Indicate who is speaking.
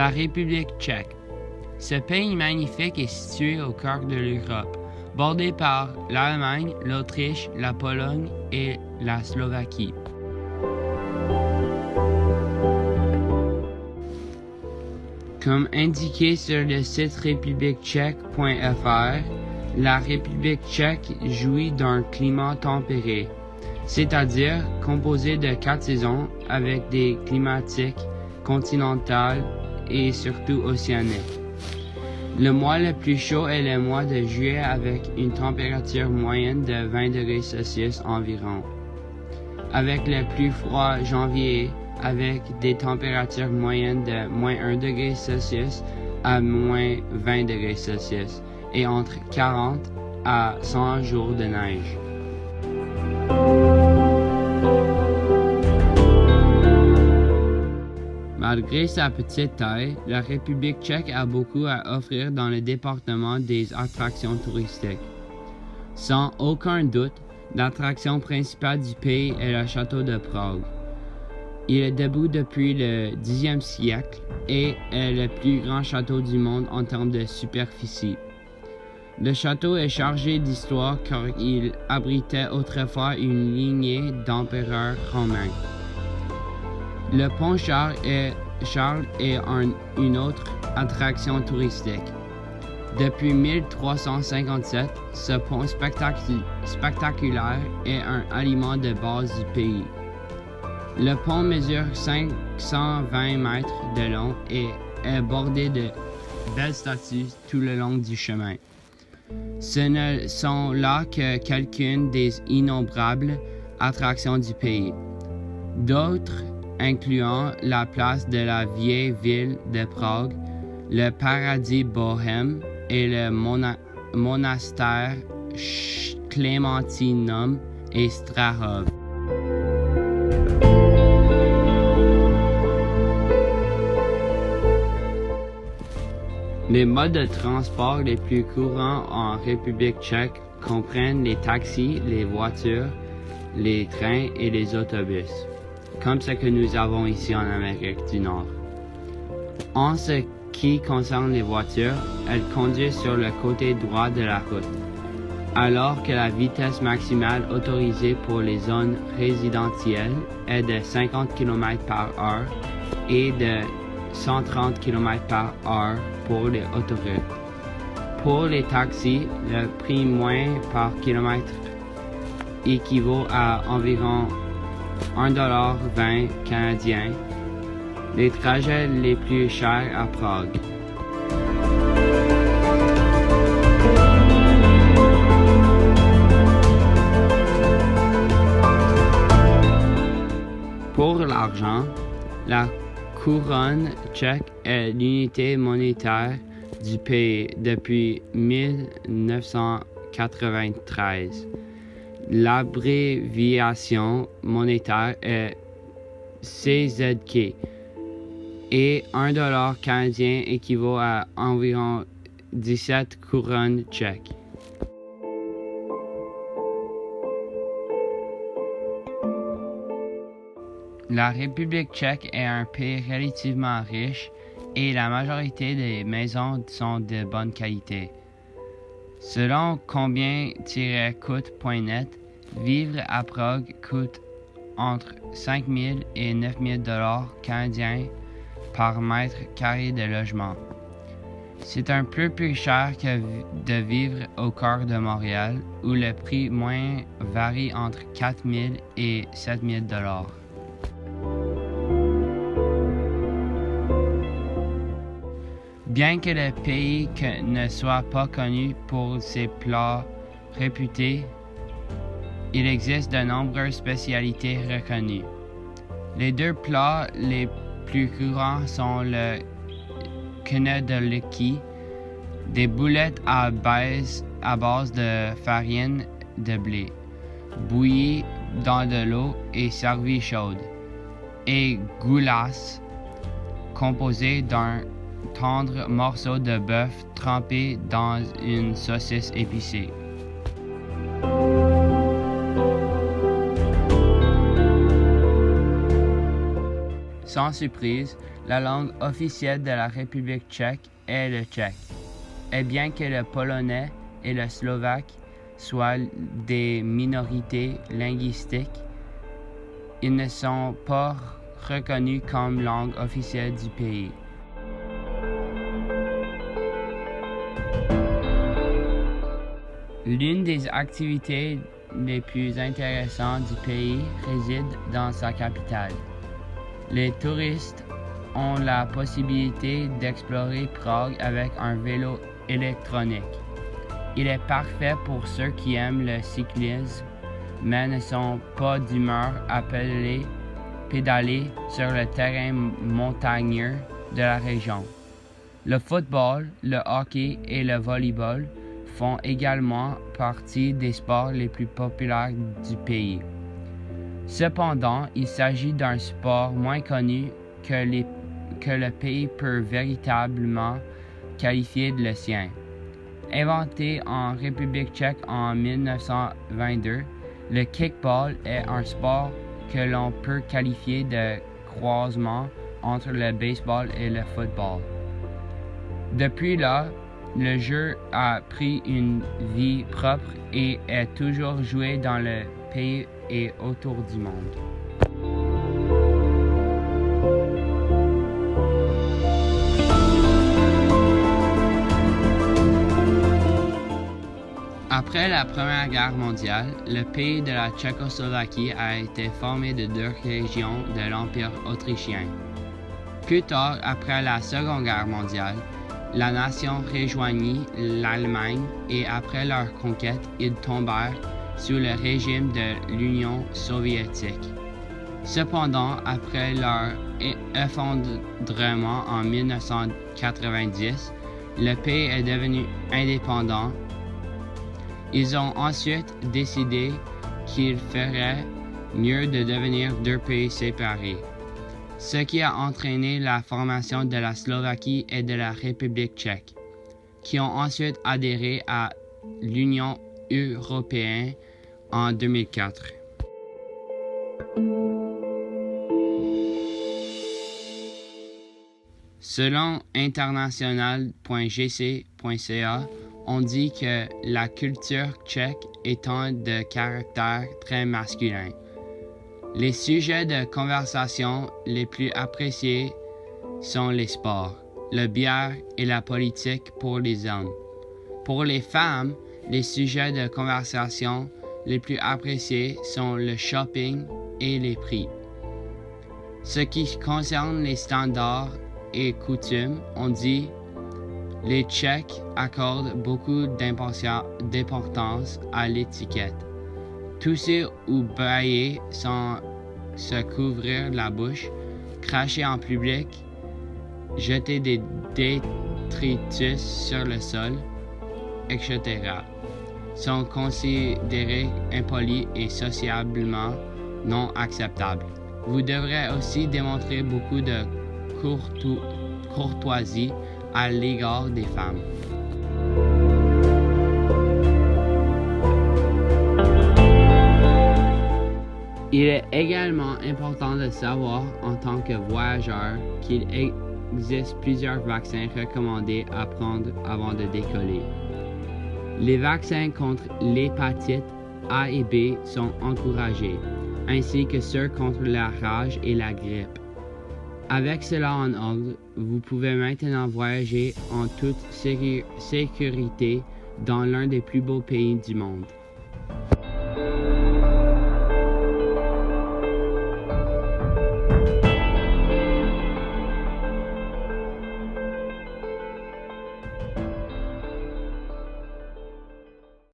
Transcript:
Speaker 1: La République tchèque. Ce pays magnifique est situé au cœur de l'Europe, bordé par l'Allemagne, l'Autriche, la Pologne et la Slovaquie. Comme indiqué sur le site républiquetchèque.fr, la République tchèque jouit d'un climat tempéré, c'est-à-dire composé de 4 saisons avec des climatiques continentales et surtout océaniques. Le mois le plus chaud est le mois de juillet avec une température moyenne de 20 degrés Celsius environ, avec le plus froid janvier avec des températures moyennes de moins 1 degré Celsius à moins 20 degrés Celsius et entre 40 à 100 jours de neige. Malgré sa petite taille, la République tchèque a beaucoup à offrir dans le département des attractions touristiques. Sans aucun doute, l'attraction principale du pays est le château de Prague. Il est debout depuis le Xe siècle et est le plus grand château du monde en termes de superficie. Le château est chargé d'histoire car il abritait autrefois une lignée d'empereurs romains. Le pont Charles est une autre attraction touristique. Depuis 1357, ce pont spectaculaire est un aliment de base du pays. Le pont mesure 520 mètres de long et est bordé de belles statues tout le long du chemin. Ce ne sont là que quelques-unes des innombrables attractions du pays. D'autres incluant la place de la vieille ville de Prague, le paradis bohème et le monastère Clémentinum et Strahov. Les modes de transport les plus courants en République tchèque comprennent les taxis, les voitures, les trains et les autobus, comme ce que nous avons ici en Amérique du Nord. En ce qui concerne les voitures, elles conduisent sur le côté droit de la route, alors que la vitesse maximale autorisée pour les zones résidentielles est de 50 km/h et de 130 km/h pour les autoroutes. Pour les taxis, le prix moyen par kilomètre équivaut à environ 1,20 $ canadien, les trajets les plus chers à Prague. Pour l'argent, la couronne tchèque est l'unité monétaire du pays depuis 1993. L'abréviation monétaire est CZK et 1 $ canadien équivaut à environ 17 couronnes tchèques. La République tchèque est un pays relativement riche et la majorité des maisons sont de bonne qualité. Selon combien-coûte.net, vivre à Prague coûte entre 5 000 et 9 000 $ canadiens par mètre carré de logement. C'est un peu plus cher que de vivre au cœur de Montréal, où le prix moyen varie entre 4 000 et 7 000 $. Bien que le pays ne soit pas connu pour ses plats réputés, il existe de nombreuses spécialités reconnues. Les deux plats les plus courants sont le knedelki, des boulettes à base de farine de blé, bouillies dans de l'eau et servies chaudes, et goulas, composé d'un tendre morceau de bœuf trempé dans une saucisse épicée. Sans surprise, la langue officielle de la République tchèque est le tchèque. Et bien que le polonais et le slovaque soient des minorités linguistiques, ils ne sont pas reconnus comme langue officielle du pays. L'une des activités les plus intéressantes du pays réside dans sa capitale. Les touristes ont la possibilité d'explorer Prague avec un vélo électronique. Il est parfait pour ceux qui aiment le cyclisme, mais ne sont pas d'humeur à pédaler sur le terrain montagneux de la région. Le football, le hockey et le volleyball font également partie des sports les plus populaires du pays. Cependant, il s'agit d'un sport moins connu que le pays peut véritablement qualifier de le sien. Inventé en République tchèque en 1922, le kickball est un sport que l'on peut qualifier de croisement entre le baseball et le football. Depuis là, le jeu a pris une vie propre et est toujours joué dans le pays et autour du monde. Après la Première Guerre mondiale, le pays de la Tchécoslovaquie a été formé de deux régions de l'Empire autrichien. Plus tard, après la Seconde Guerre mondiale, la nation rejoignit l'Allemagne et après leur conquête, ils tombèrent sous le régime de l'Union soviétique. Cependant, après leur effondrement en 1990, le pays est devenu indépendant. Ils ont ensuite décidé qu'il ferait mieux de devenir deux pays séparés, ce qui a entraîné la formation de la Slovaquie et de la République tchèque, qui ont ensuite adhéré à l'Union européenne en 2004. Selon international.gc.ca, on dit que la culture tchèque étant de caractère très masculin. Les sujets de conversation les plus appréciés sont les sports, la bière et la politique pour les hommes. Pour les femmes, les sujets de conversation les plus appréciés sont le shopping et les prix. Ce qui concerne les standards et coutumes, on dit les Tchèques accordent beaucoup d'importance à l'étiquette. Tousser ou brailler sans se couvrir la bouche, cracher en public, jeter des détritus sur le sol, etc. sont considérés impolis et sociablement non acceptables. Vous devrez aussi démontrer beaucoup de courtoisie à l'égard des femmes. Il est également important de savoir en tant que voyageur qu'il existe plusieurs vaccins recommandés à prendre avant de décoller. Les vaccins contre l'hépatite A et B sont encouragés, ainsi que ceux contre la rage et la grippe. Avec cela en ordre, vous pouvez maintenant voyager en toute sécurité dans l'un des plus beaux pays du monde.